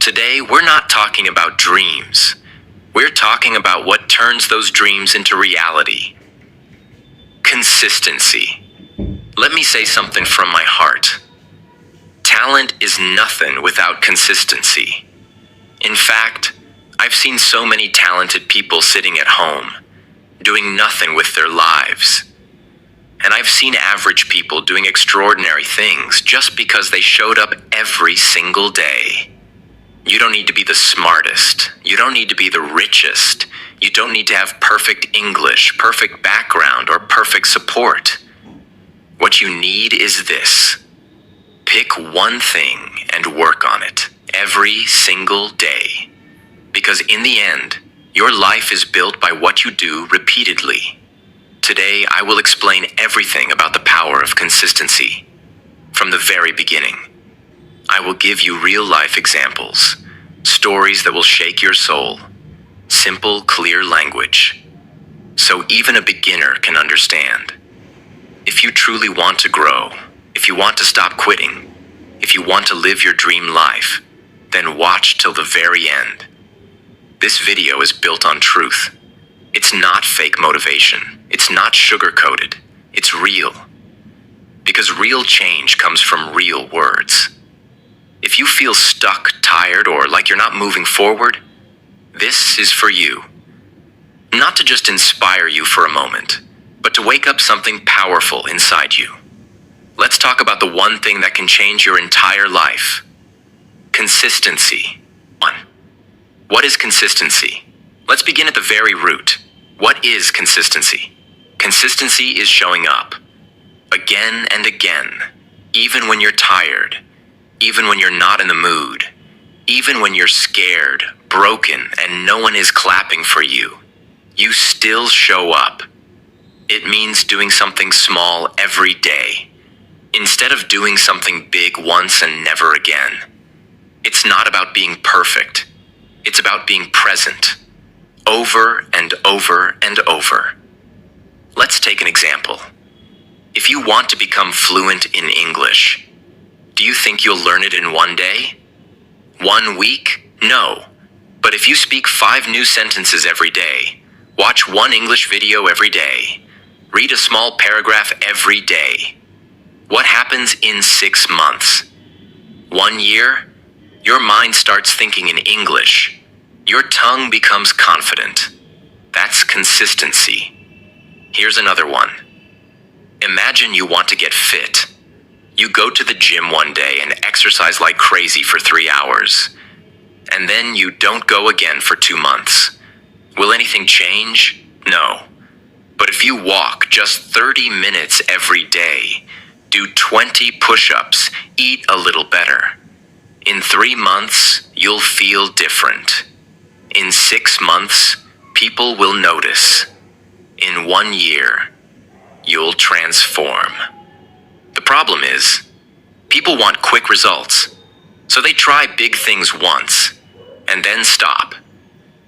Today, we're not talking about dreams. We're talking about what turns those dreams into reality. Consistency. Let me say something from my heart. Talent is nothing without consistency. In fact, I've seen so many talented people sitting at home, doing nothing with their lives. And I've seen average people doing extraordinary things just because they showed up every single day. You don't need to be the smartest. You don't need to be the richest. You don't need to have perfect English, perfect background, or perfect support. What you need is this. Pick one thing and work on it every single day. Because in the end, your life is built by what you do repeatedly. Today, I will explain everything about the power of consistency. From the very beginning, I will give you real-life examples, stories that will shake your soul, simple, clear language, so even a beginner can understand. If you truly want to grow, if you want to stop quitting, if you want to live your dream life, then watch till the very end. This video is built on truth. It's not fake motivation. It's not sugar-coated. It's real. Because real change comes from real words. If you feel stuck, tired, or like you're not moving forward, this is for you. Not to just inspire you for a moment, but to wake up something powerful inside you. Let's talk about the one thing that can change your entire life. Consistency. 1. What is consistency? Let's begin at the very root. What is consistency? Consistency is showing up. Again and again. Even when you're tired. Even when you're not in the mood. Even when you're scared, broken, and no one is clapping for you. You still show up. It means doing something small every day, instead of doing something big once and never again. It's not about being perfect. It's about being present, over and over and over. Let's take an example. If you want to become fluent in English, do you think you'll learn it in one day? 1 week? No. But if you speak 5 new sentences every day, watch 1 English video every day, read a small paragraph every day, what happens in 6 months? 1 year? Your mind starts thinking in English. Your tongue becomes confident. That's consistency. Here's another one. Imagine you want to get fit. You go to the gym one day and exercise like crazy for 3 hours. And then you don't go again for 2 months. Will anything change? No. But if you walk just 30 minutes every day, do 20 push-ups, eat a little better, in 3 months, you'll feel different. In 6 months, people will notice. In 1 year, you'll transform. The problem is, people want quick results, so they try big things once, and then stop.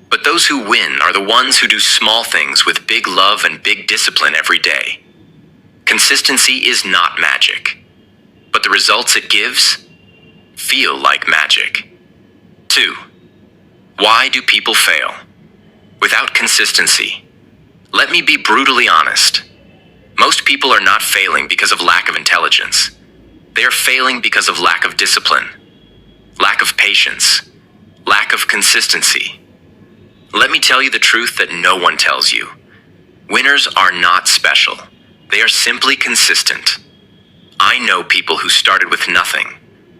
But those who win are the ones who do small things with big love and big discipline every day. Consistency is not magic, but the results it gives feel like magic. 2. Why do people fail? Without consistency. Let me be brutally honest. Most people are not failing because of lack of intelligence. They are failing because of lack of discipline, lack of patience, lack of consistency. Let me tell you the truth that no one tells you. Winners are not special. They are simply consistent. I know people who started with nothing.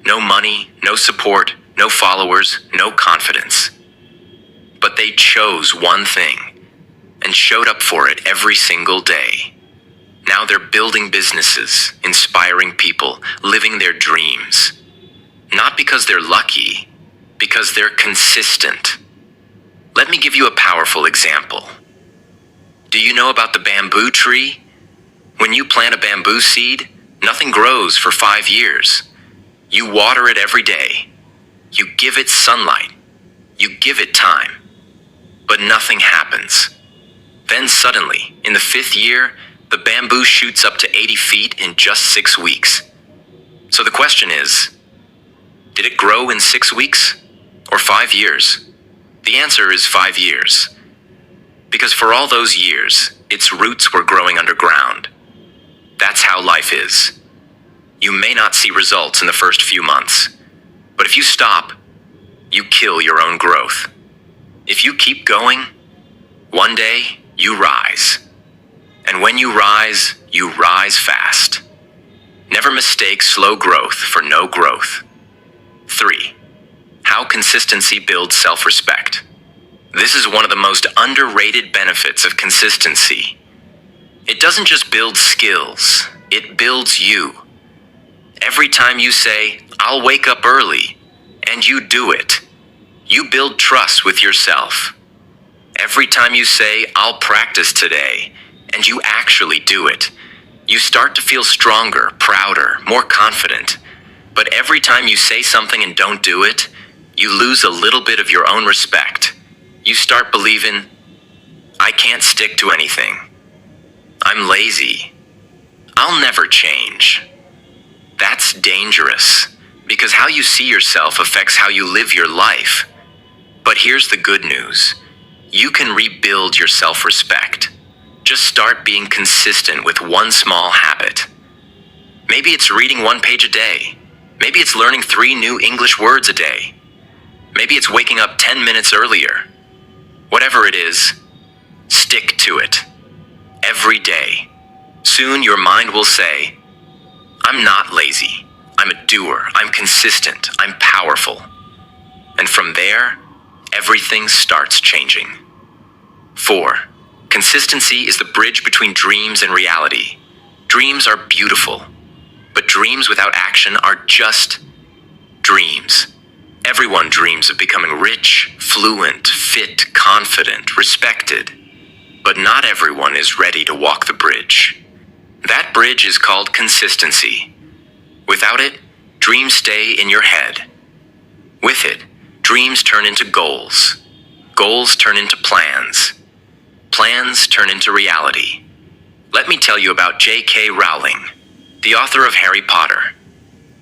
No money, no support, no followers, no confidence. But they chose one thing and showed up for it every single day. Now they're building businesses, inspiring people, living their dreams. Not because they're lucky, because they're consistent. Let me give you a powerful example. Do you know about the bamboo tree? When you plant a bamboo seed, nothing grows for 5 years. You water it every day. You give it sunlight. You give it time. But nothing happens. Then suddenly, in the 5th year, the bamboo shoots up to 80 feet in just 6 weeks. So the question is, did it grow in 6 weeks? Or 5 years? The answer is 5 years. Because for all those years, its roots were growing underground. That's how life is. You may not see results in the first few months, but if you stop, you kill your own growth. If you keep going, one day you rise. And when you rise fast. Never mistake slow growth for no growth. 3. How consistency builds self-respect. This is one of the most underrated benefits of consistency. It doesn't just build skills, it builds you. Every time you say, "I'll wake up early," and you do it, you build trust with yourself. Every time you say, "I'll practice today," and you actually do it, you start to feel stronger, prouder, more confident. But every time you say something and don't do it, you lose a little bit of your own respect. You start believing, "I can't stick to anything. I'm lazy. I'll never change." That's dangerous, because how you see yourself affects how you live your life. But here's the good news. You can rebuild your self-respect. Just start being consistent with one small habit. Maybe it's reading 1 page a day. Maybe it's learning 3 new English words a day. Maybe it's waking up 10 minutes earlier. Whatever it is, stick to it. Every day. Soon your mind will say, "I'm not lazy. I'm a doer. I'm consistent. I'm powerful." And from there, everything starts changing. 4. Consistency is the bridge between dreams and reality. Dreams are beautiful, but dreams without action are just dreams. Everyone dreams of becoming rich, fluent, fit, confident, respected. But not everyone is ready to walk the bridge. That bridge is called consistency. Without it, dreams stay in your head. With it, dreams turn into goals. Goals turn into plans. Plans turn into reality. Let me tell you about J.K. Rowling, the author of Harry Potter.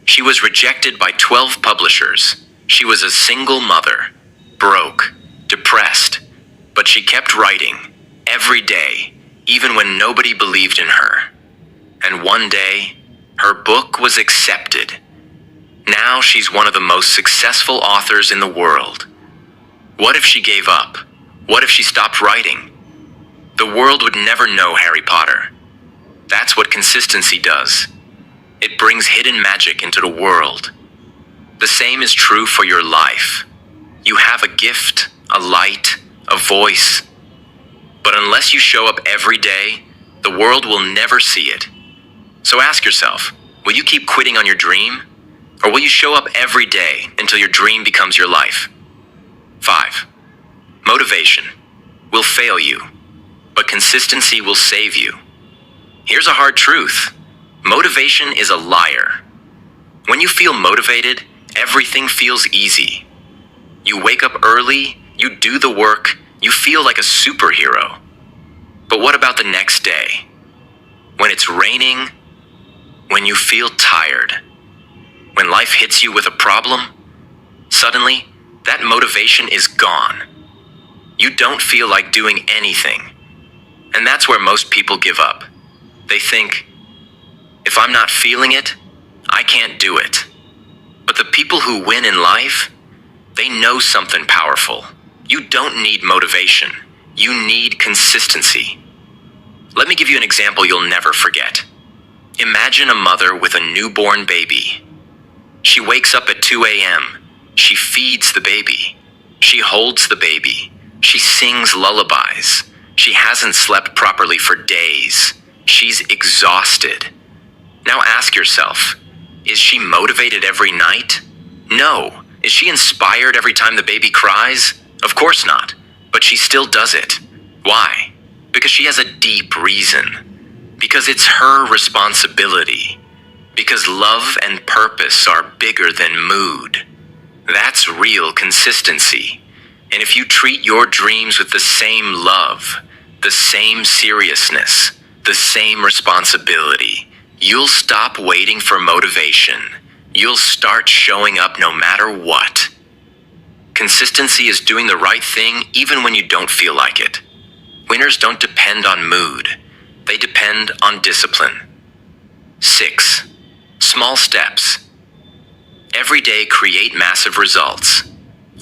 She was rejected by 12 publishers. She was a single mother, broke, depressed, but she kept writing every day, even when nobody believed in her. And one day, her book was accepted. Now she's one of the most successful authors in the world. What if she gave up? What if she stopped writing? The world would never know Harry Potter. That's what consistency does. It brings hidden magic into the world. The same is true for your life. You have a gift, a light, a voice. But unless you show up every day, the world will never see it. So ask yourself, will you keep quitting on your dream? Or will you show up every day until your dream becomes your life? 5. Motivation will fail you, but consistency will save you. Here's a hard truth. Motivation is a liar. When you feel motivated, everything feels easy. You wake up early, you do the work, you feel like a superhero. But what about the next day? When it's raining? When you feel tired? When life hits you with a problem? Suddenly, that motivation is gone. You don't feel like doing anything. And that's where most people give up. They think, if I'm not feeling it, I can't do it. But the people who win in life, they know something powerful. You don't need motivation. You need consistency. Let me give you an example you'll never forget. Imagine a mother with a newborn baby. She wakes up at 2 a.m. She feeds the baby. She holds the baby. She sings lullabies. She hasn't slept properly for days. She's exhausted. Now ask yourself, is she motivated every night? No. Is she inspired every time the baby cries? Of course not. But she still does it. Why? Because she has a deep reason. Because it's her responsibility. Because love and purpose are bigger than mood. That's real consistency. And if you treat your dreams with the same love, the same seriousness, the same responsibility, you'll stop waiting for motivation. You'll start showing up no matter what. Consistency is doing the right thing even when you don't feel like it. Winners don't depend on mood. They depend on discipline. 6. Small steps. Every day create massive results.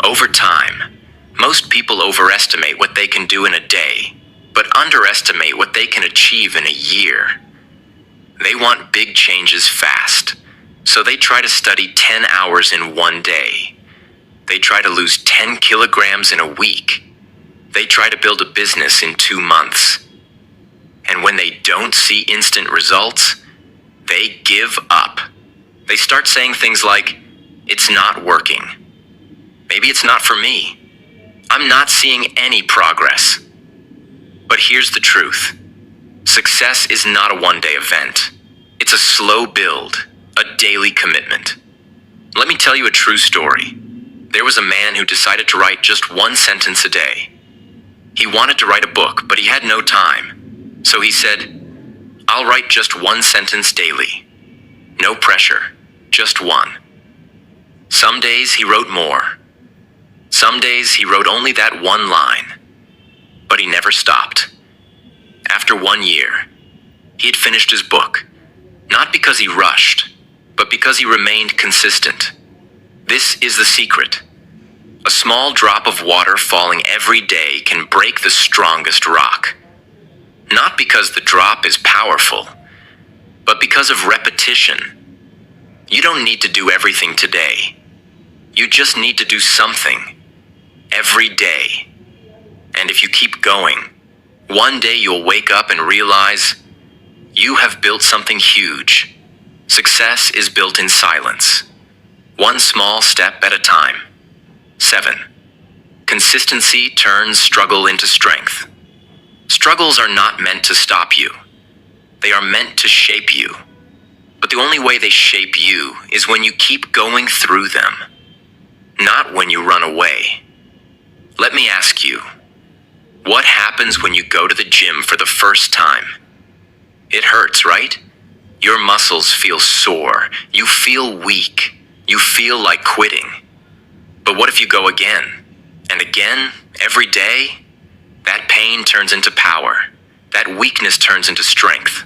Over time, most people overestimate what they can do in a day, but underestimate what they can achieve in a year. They want big changes fast, so they try to study 10 hours in one day. They try to lose 10 kilograms in a week. They try to build a business in 2 months. And when they don't see instant results, they give up. They start saying things like, "It's not working. Maybe it's not for me. I'm not seeing any progress." But here's the truth. Success is not a one-day event. It's a slow build, a daily commitment. Let me tell you a true story. There was a man who decided to write just one sentence a day. He wanted to write a book, but he had no time. So he said, "I'll write just one sentence daily. No pressure, just one." Some days he wrote more. Some days he wrote only that one line. But he never stopped. After 1 year, he had finished his book, not because he rushed, but because he remained consistent. This is the secret. A small drop of water falling every day can break the strongest rock. Not because the drop is powerful, but because of repetition. You don't need to do everything today. You just need to do something every day. And if you keep going, one day you'll wake up and realize you have built something huge. Success is built in silence, one small step at a time. 7. Consistency turns struggle into strength. Struggles are not meant to stop you. They are meant to shape you. But the only way they shape you is when you keep going through them, not when you run away. Let me ask you, what happens when you go to the gym for the first time? It hurts, right? Your muscles feel sore. You feel weak. You feel like quitting. But what if you go again and again, every day? That pain turns into power. That weakness turns into strength.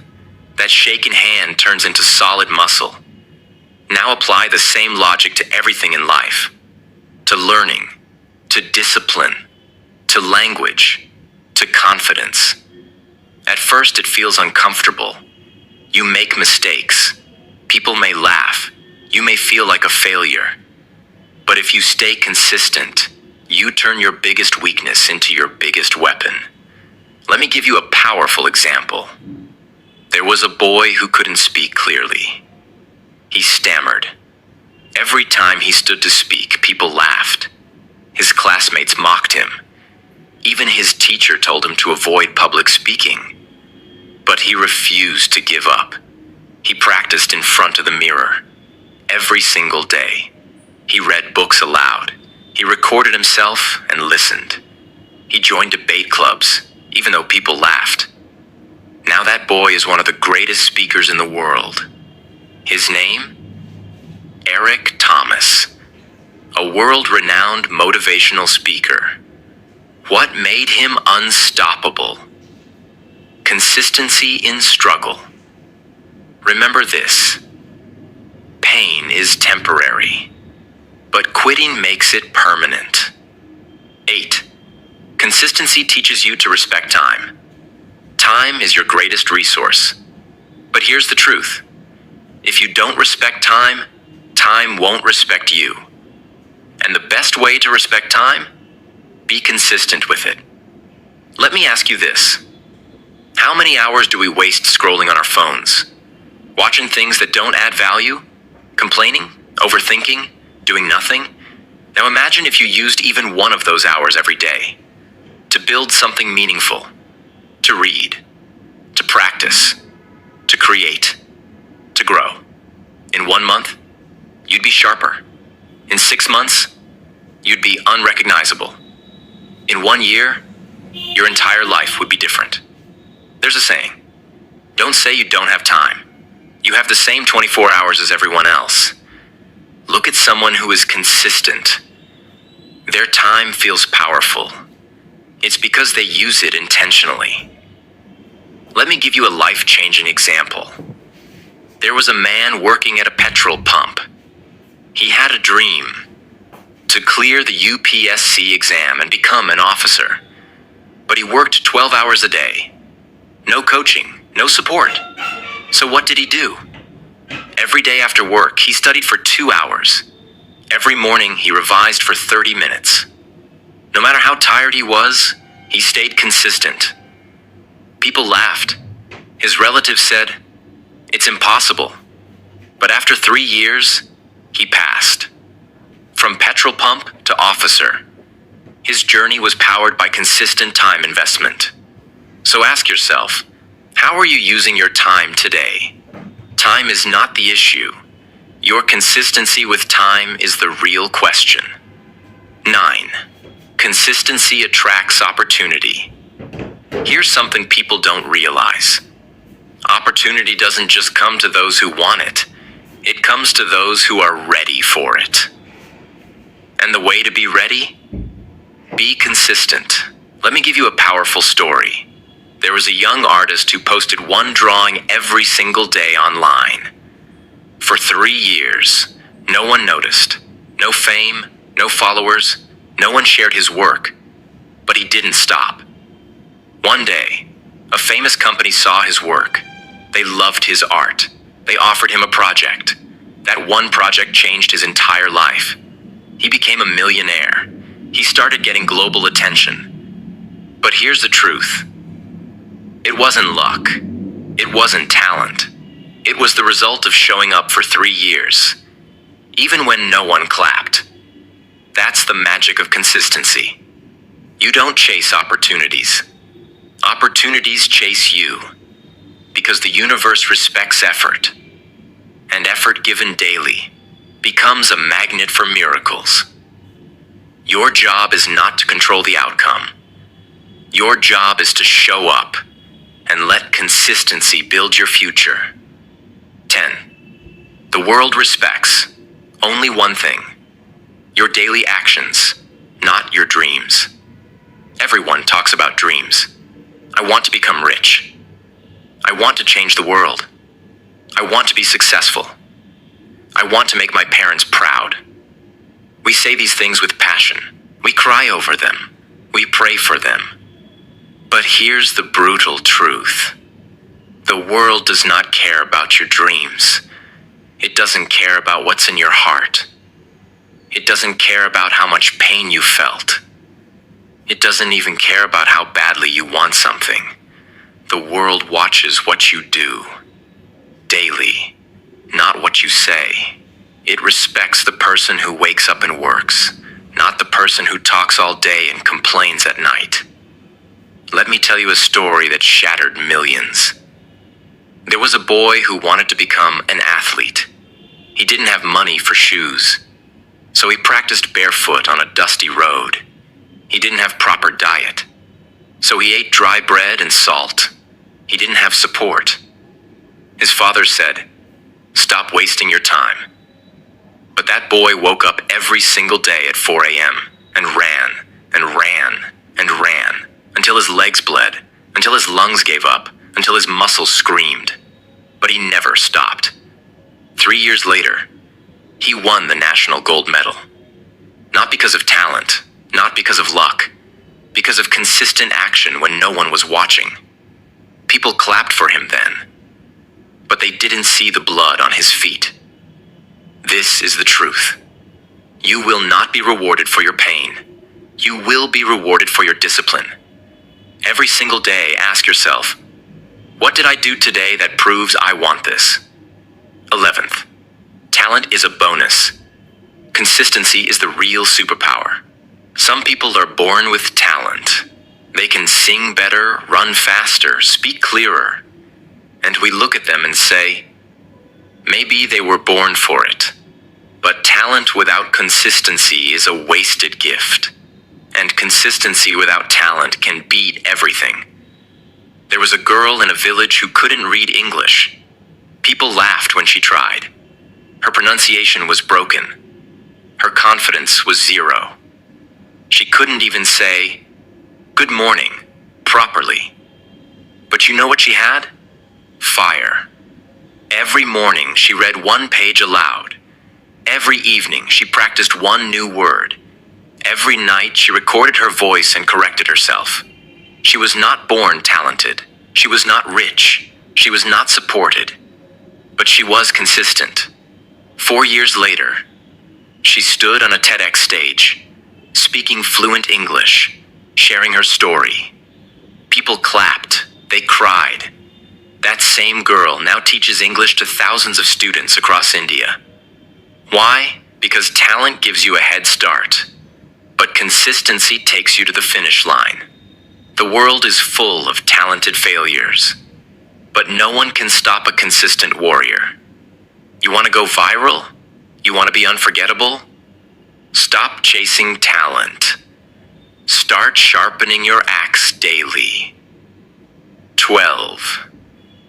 That shaken hand turns into solid muscle. Now apply the same logic to everything in life. To learning, to discipline, to language, to confidence. At first it feels uncomfortable. You make mistakes. People may laugh. You may feel like a failure. But if you stay consistent, you turn your biggest weakness into your biggest weapon. Let me give you a powerful example. There was a boy who couldn't speak clearly. He stammered. Every time he stood to speak, people laughed. His classmates mocked him. Even his teacher told him to avoid public speaking. But he refused to give up. He practiced in front of the mirror every single day. He read books aloud. He recorded himself and listened. He joined debate clubs, even though people laughed. Now that boy is one of the greatest speakers in the world. His name? Eric Thomas, a world-renowned motivational speaker. What made him unstoppable? Consistency in struggle. Remember this: pain is temporary, but quitting makes it permanent. 8. Consistency teaches you to respect time. Time is your greatest resource. But here's the truth. If you don't respect time, time won't respect you. And the best way to respect time? Be consistent with it. Let me ask you this. How many hours do we waste scrolling on our phones? Watching things that don't add value? Complaining? Overthinking? Doing nothing? Now imagine if you used even one of those hours every day to build something meaningful, to read, to practice, to create, to grow. In 1 month, you'd be sharper. In 6 months, you'd be unrecognizable. In 1 year, your entire life would be different. There's a saying, don't say you don't have time. You have the same 24 hours as everyone else. Look at someone who is consistent. Their time feels powerful. It's because they use it intentionally. Let me give you a life-changing example. There was a man working at a petrol pump. He had a dream to clear the UPSC exam and become an officer. But he worked 12 hours a day. No coaching, no support. So what did he do? Every day after work, he studied for 2 hours. Every morning, he revised for 30 minutes. No matter how tired he was, he stayed consistent. People laughed. His relatives said, "It's impossible." But after 3 years, he passed. From petrol pump to officer, his journey was powered by consistent time investment. So ask yourself, how are you using your time today? Time is not the issue. Your consistency with time is the real question. 9. Consistency attracts opportunity. Here's something people don't realize. Opportunity doesn't just come to those who want it. It comes to those who are ready for it. And the way to be ready? Be consistent. Let me give you a powerful story. There was a young artist who posted one drawing every single day online. For 3 years, no one noticed. No fame, no followers, no one shared his work. But he didn't stop. One day, a famous company saw his work. They loved his art. They offered him a project. That one project changed his entire life. He became a millionaire. He started getting global attention. But here's the truth. It wasn't luck. It wasn't talent. It was the result of showing up for 3 years, even when no one clapped. That's the magic of consistency. You don't chase opportunities. Opportunities chase you, because the universe respects effort, and effort given daily becomes a magnet for miracles. Your job is not to control the outcome. Your job is to show up and let consistency build your future. 10. The world respects only one thing: your daily actions, not your dreams. Everyone talks about dreams. I want to become rich. I want to change the world. I want to be successful. I want to make my parents proud. We say these things with passion. We cry over them. We pray for them. But here's the brutal truth. The world does not care about your dreams. It doesn't care about what's in your heart. It doesn't care about how much pain you felt. It doesn't even care about how badly you want something. The world watches what you do daily, not what you say. It respects the person who wakes up and works, not the person who talks all day and complains at night. Let me tell you a story that shattered millions. There was a boy who wanted to become an athlete. He didn't have money for shoes, so he practiced barefoot on a dusty road. He didn't have proper diet, so he ate dry bread and salt. He didn't have support. His father said, "Stop wasting your time." But that boy woke up every single day at 4 a.m. and ran and ran and ran until his legs bled, until his lungs gave up, until his muscles screamed. But he never stopped. 3 years later, he won the national gold medal. Not because of talent, not because of luck, because of consistent action when no one was watching. People clapped for him then, but they didn't see the blood on his feet. This is the truth. You will not be rewarded for your pain. You will be rewarded for your discipline. Every single day, ask yourself, what did I do today that proves I want this? 11th, talent is a bonus. Consistency is the real superpower. Some people are born with talent. They can sing better, run faster, speak clearer. And we look at them and say, maybe they were born for it. But talent without consistency is a wasted gift. And consistency without talent can beat everything. There was a girl in a village who couldn't read English. People laughed when she tried. Her pronunciation was broken. Her confidence was zero. She couldn't even say, "Good morning," properly. But you know what she had? Fire. Every morning she read one page aloud. Every evening she practiced one new word. Every night she recorded her voice and corrected herself. She was not born talented. She was not rich. She was not supported. But she was consistent. 4 years later, she stood on a TEDx stage, speaking fluent English, sharing her story. People clapped. They cried. That same girl now teaches English to thousands of students across India. Why? Because talent gives you a head start, but consistency takes you to the finish line. The world is full of talented failures, but no one can stop a consistent warrior. You want to go viral? You want to be unforgettable? Stop chasing talent. Start sharpening your axe daily. 12.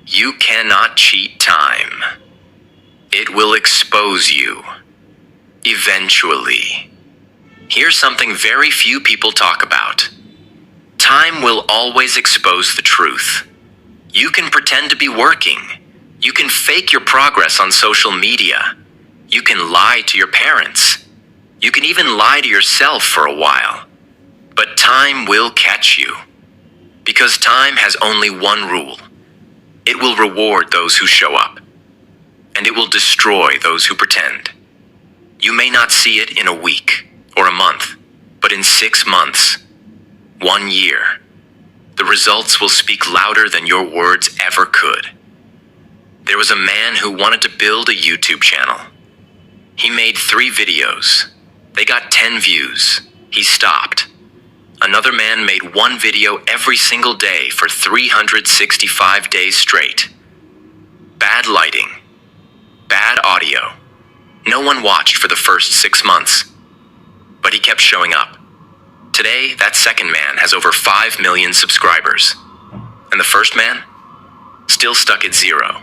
You cannot cheat time. It will expose you. Eventually. Here's something very few people talk about. Time will always expose the truth. You can pretend to be working. You can fake your progress on social media. You can lie to your parents. You can even lie to yourself for a while. But time will catch you. Because time has only one rule. It will reward those who show up. And it will destroy those who pretend. You may not see it in a week or a month, but in 6 months, 1 year, the results will speak louder than your words ever could. There was a man who wanted to build a YouTube channel. He made 3 videos. They got 10 views. He stopped. Another man made 1 video every single day for 365 days straight. Bad lighting. Bad audio. No one watched for the first 6 months. But he kept showing up. Today, that second man has over 5 million subscribers. And the first man? Still stuck at 0.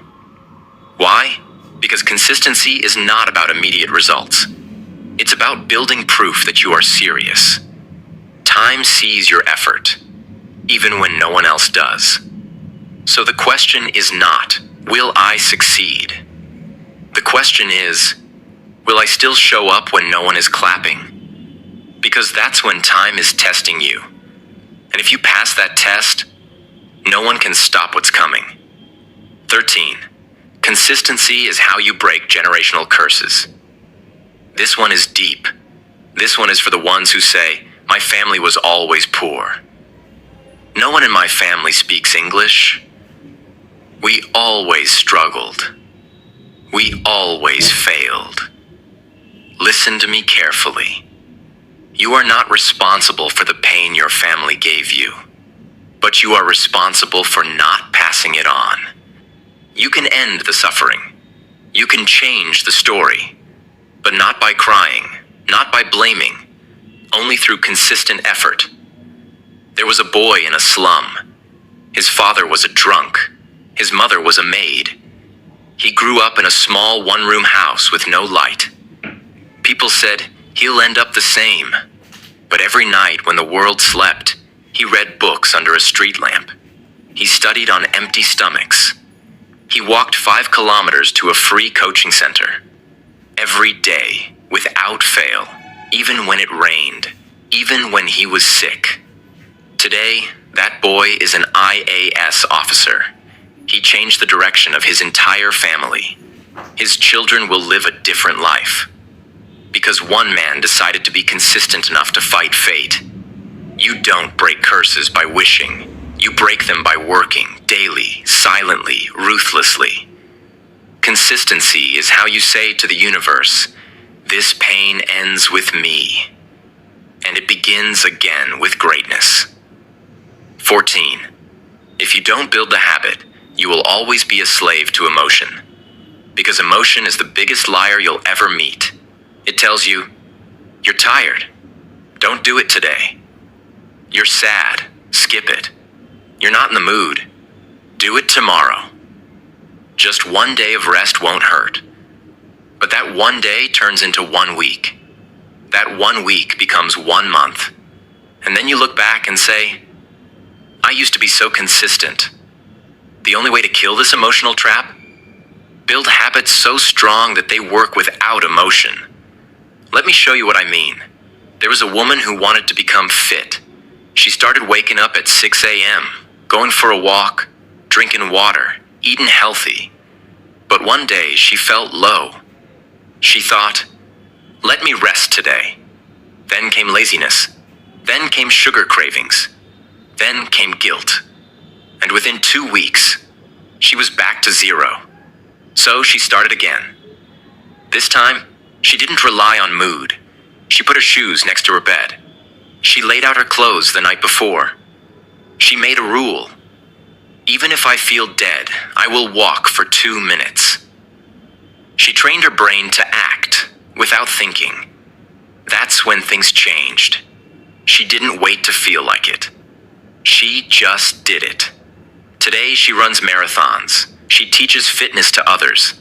Why? Because consistency is not about immediate results. It's about building proof that you are serious. Time sees your effort, even when no one else does. So the question is not, will I succeed? The question is, will I still show up when no one is clapping? Because that's when time is testing you. And if you pass that test, no one can stop what's coming. 13. Consistency is how you break generational curses. This one is deep. This one is for the ones who say, "My family was always poor. No one in my family speaks English. We always struggled. We always failed." Listen to me carefully. You are not responsible for the pain your family gave you, but you are responsible for not passing it on. You can end the suffering. You can change the story, but not by crying, not by blaming, only through consistent effort. There was a boy in a slum. His father was a drunk. His mother was a maid. He grew up in a small one-room house with no light. People said, he'll end up the same. But every night when the world slept, he read books under a street lamp. He studied on empty stomachs. He walked 5 kilometers to a free coaching center. Every day, without fail, even when it rained, even when he was sick. Today, that boy is an IAS officer. He changed the direction of his entire family. His children will live a different life. Because one man decided to be consistent enough to fight fate. You don't break curses by wishing. You break them by working, daily, silently, ruthlessly. Consistency is how you say to the universe, "This pain ends with me." And it begins again with greatness. 14. If you don't build the habit, you will always be a slave to emotion. Because emotion is the biggest liar you'll ever meet. It tells you, you're tired. Don't do it today. You're sad. Skip it. You're not in the mood. Do it tomorrow. Just 1 day of rest won't hurt. But that 1 day turns into 1 week. That 1 week becomes 1 month. And then you look back and say, I used to be so consistent. The only way to kill this emotional trap? Build habits so strong that they work without emotion. Let me show you what I mean. There was a woman who wanted to become fit. She started waking up at 6 a.m., going for a walk, drinking water, eating healthy. But one day she felt low. She thought, let me rest today. Then came laziness. Then came sugar cravings. Then came guilt. And within 2 weeks, she was back to zero. So she started again. This time, she didn't rely on mood. She put her shoes next to her bed. She laid out her clothes the night before. She made a rule. Even if I feel dead, I will walk for 2 minutes. She trained her brain to act without thinking. That's when things changed. She didn't wait to feel like it. She just did it. Today she runs marathons. She teaches fitness to others.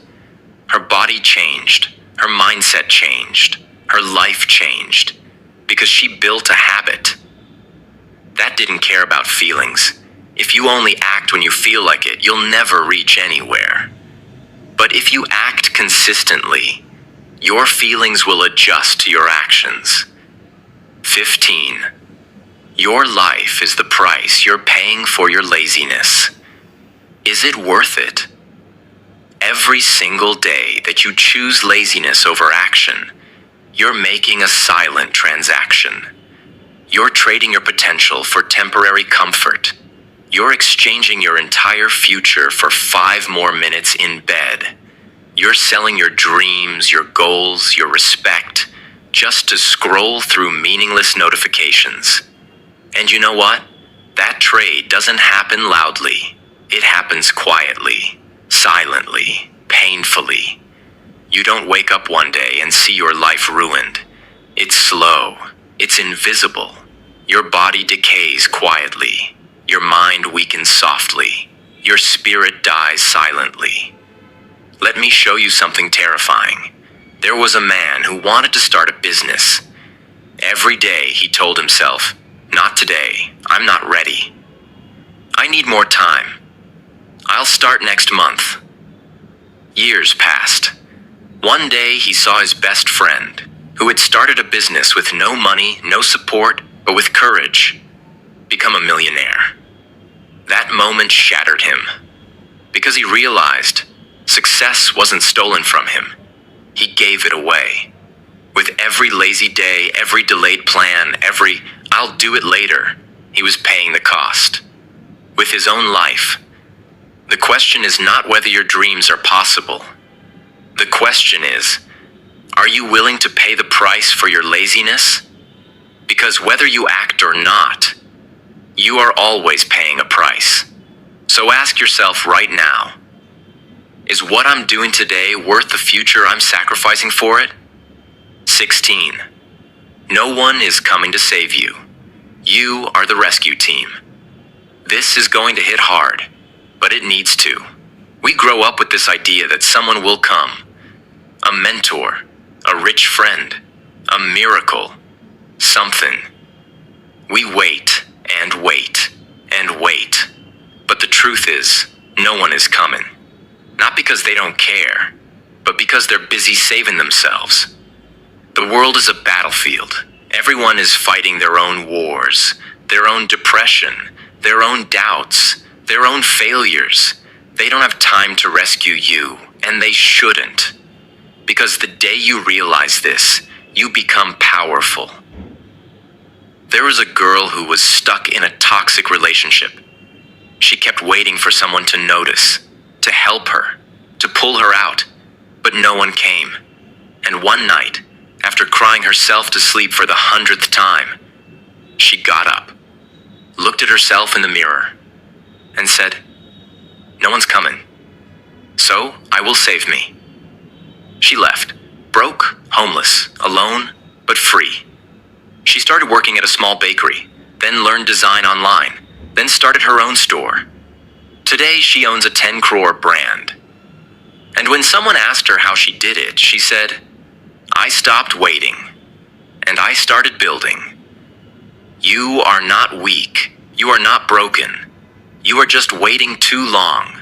Her body changed. Her mindset changed. Her life changed. Because she built a habit. That didn't care about feelings. If you only act when you feel like it, you'll never reach anywhere. But if you act consistently, your feelings will adjust to your actions. 15. Your life is the price you're paying for your laziness. Is it worth it? Every single day that you choose laziness over action, you're making a silent transaction. You're trading your potential for temporary comfort. You're exchanging your entire future for 5 more minutes in bed. You're selling your dreams, your goals, your respect, just to scroll through meaningless notifications. And you know what? That trade doesn't happen loudly. It happens quietly, silently, painfully. You don't wake up one day and see your life ruined. It's slow. It's invisible. Your body decays quietly. Your mind weakens softly. Your spirit dies silently. Let me show you something terrifying. There was a man who wanted to start a business. Every day he told himself, not today. I'm not ready. I need more time. I'll start next month. Years passed. One day he saw his best friend, who had started a business with no money, no support, but with courage, become a millionaire. That moment shattered him, because he realized success wasn't stolen from him. He gave it away. With every lazy day, every delayed plan, every I'll do it later, he was paying the cost. With his own life. The question is not whether your dreams are possible. The question is, are you willing to pay the price for your laziness? Because whether you act or not, you are always paying a price. So ask yourself right now, is what I'm doing today worth the future I'm sacrificing for it? 16. No one is coming to save you. You are the rescue team. This is going to hit hard, but it needs to. We grow up with this idea that someone will come. A mentor, a rich friend, a miracle, something. We wait and wait and wait. But the truth is, no one is coming. Not because they don't care, but because they're busy saving themselves. The world is a battlefield. Everyone is fighting their own wars, their own depression, their own doubts, their own failures. They don't have time to rescue you, and they shouldn't. Because the day you realize this, you become powerful. There was a girl who was stuck in a toxic relationship. She kept waiting for someone to notice, to help her, to pull her out, but no one came. And one night, after crying herself to sleep for the 100th time, she got up, looked at herself in the mirror, and said, "No one's coming, so I will save me." She left, broke, homeless, alone, but free. She started working at a small bakery, then learned design online, then started her own store. Today she owns a 10 crore brand. And when someone asked her how she did it, she said, "I stopped waiting, and I started building." You are not weak. You are not broken. You are just waiting too long.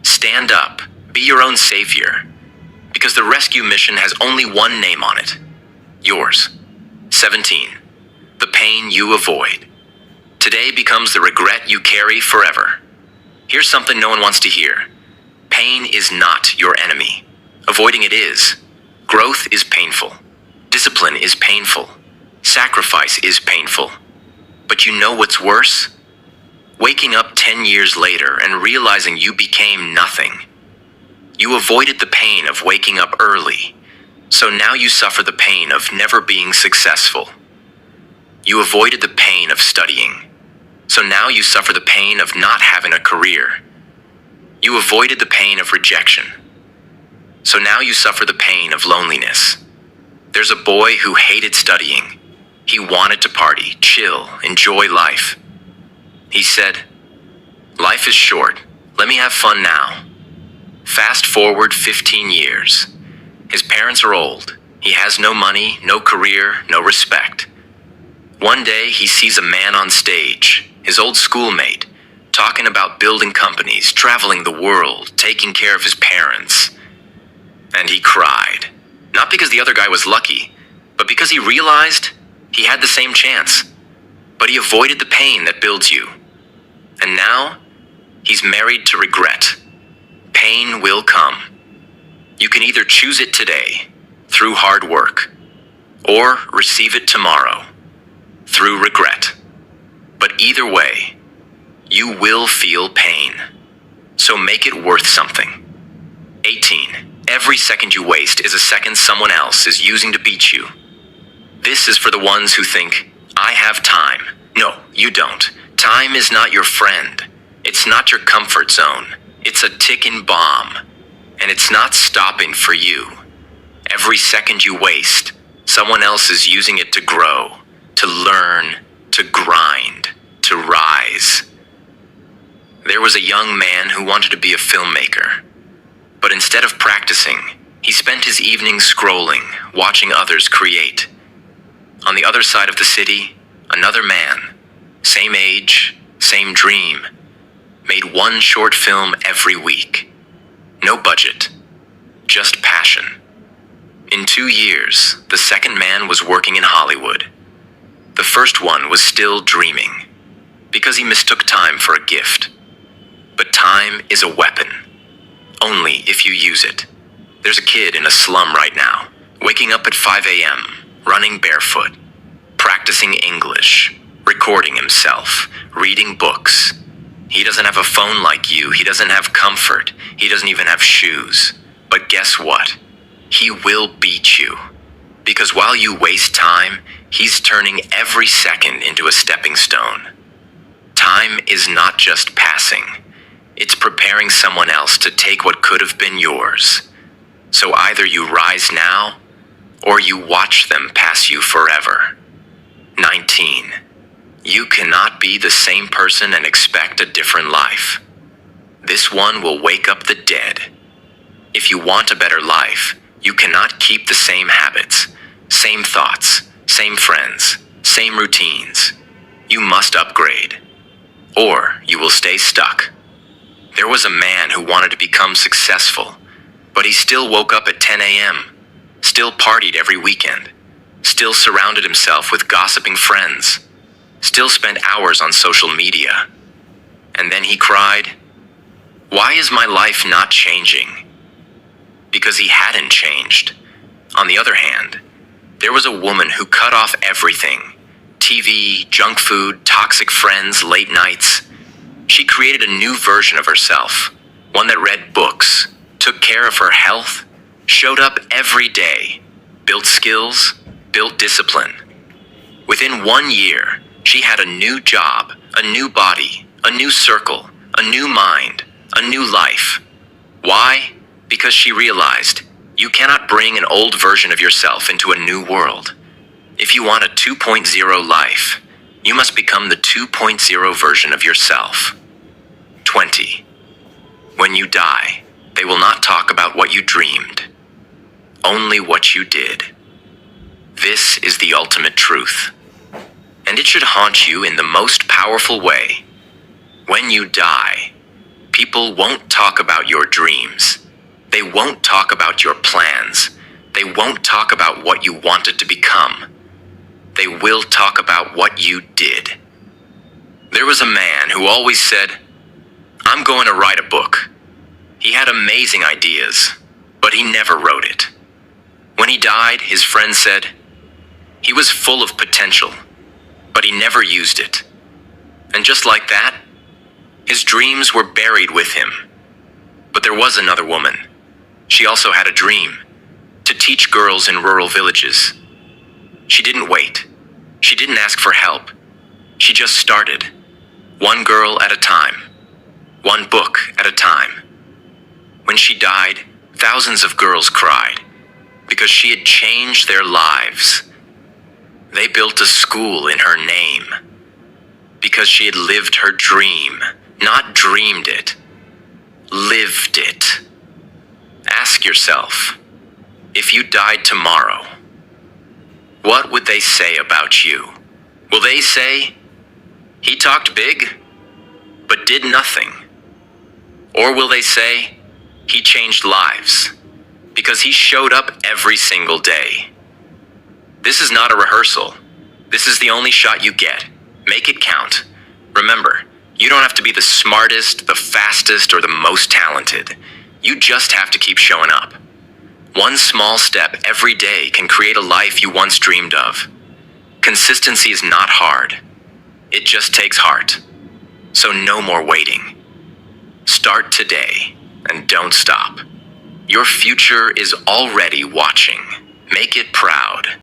Stand up. Be your own savior. Because the rescue mission has only one name on it. Yours. 17. The pain you avoid. Today becomes the regret you carry forever. Here's something no one wants to hear. Pain is not your enemy. Avoiding it is. Growth is painful. Discipline is painful. Sacrifice is painful. But you know what's worse? Waking up 10 years later and realizing you became nothing. You avoided the pain of waking up early, so now you suffer the pain of never being successful. You avoided the pain of studying, so now you suffer the pain of not having a career. You avoided the pain of rejection, so now you suffer the pain of loneliness. There's a boy who hated studying. He wanted to party, chill, enjoy life. He said, "Life is short. Let me have fun now." Fast forward 15 years. His parents are old. He has no money, no career, no respect. One day he sees a man on stage, his old schoolmate, talking about building companies, traveling the world, taking care of his parents. And he cried. Not because the other guy was lucky, but because he realized he had the same chance. But he avoided the pain that builds you. And now, he's married to regret. Pain will come. You can either choose it today, through hard work, or receive it tomorrow, through regret. But either way, you will feel pain. So make it worth something. 18. Every second you waste is a second someone else is using to beat you. This is for the ones who think, I have time. No, you don't. Time is not your friend. It's not your comfort zone. It's a ticking bomb. And it's not stopping for you. Every second you waste, someone else is using it to grow, to learn, to grind, to rise. There was a young man who wanted to be a filmmaker. But instead of practicing, he spent his evenings scrolling, watching others create. On the other side of the city, another man, same age, same dream, made one short film every week. No budget, just passion. In 2 years, the second man was working in Hollywood. The first one was still dreaming, because he mistook time for a gift. But time is a weapon, only if you use it. There's a kid in a slum right now, waking up at 5 a.m., running barefoot, practicing English, recording himself, reading books. He doesn't have a phone like you. He doesn't have comfort. He doesn't even have shoes. But guess what? He will beat you. Because while you waste time, he's turning every second into a stepping stone. Time is not just passing. It's preparing someone else to take what could have been yours. So either you rise now, or you watch them pass you forever. 19. You cannot be the same person and expect a different life. This one will wake up the dead. If you want a better life, you cannot keep the same habits, same thoughts, same friends, same routines. You must upgrade, or you will stay stuck. There was a man who wanted to become successful, but he still woke up at 10 a.m., still partied every weekend, still surrounded himself with gossiping friends, still spent hours on social media. And then he cried, "Why is my life not changing?" Because he hadn't changed. On the other hand, there was a woman who cut off everything: TV, junk food, toxic friends, late nights. She created a new version of herself, one that read books, took care of her health, showed up every day, built skills, built discipline. Within 1 year, she had a new job, a new body, a new circle, a new mind, a new life. Why? Because she realized you cannot bring an old version of yourself into a new world. If you want a 2.0 life, you must become the 2.0 version of yourself. 20. When you die, they will not talk about what you dreamed, only what you did. This is the ultimate truth. And it should haunt you in the most powerful way. When you die, people won't talk about your dreams. They won't talk about your plans. They won't talk about what you wanted to become. They will talk about what you did. There was a man who always said, "I'm going to write a book." He had amazing ideas, but he never wrote it. When he died, his friends said, he was full of potential, but he never used it. And just like that, his dreams were buried with him. But there was another woman. She also had a dream, to teach girls in rural villages. She didn't wait. She didn't ask for help. She just started, one girl at a time, one book at a time. When she died, thousands of girls cried because she had changed their lives. They built a school in her name because she had lived her dream, not dreamed it, lived it. Ask yourself, if you died tomorrow, what would they say about you? Will they say, he talked big, but did nothing? Or will they say, he changed lives, because he showed up every single day? This is not a rehearsal. This is the only shot you get. Make it count. Remember, you don't have to be the smartest, the fastest, or the most talented. You just have to keep showing up. One small step every day can create a life you once dreamed of. Consistency is not hard. It just takes heart. So no more waiting. Start today and don't stop. Your future is already watching. Make it proud.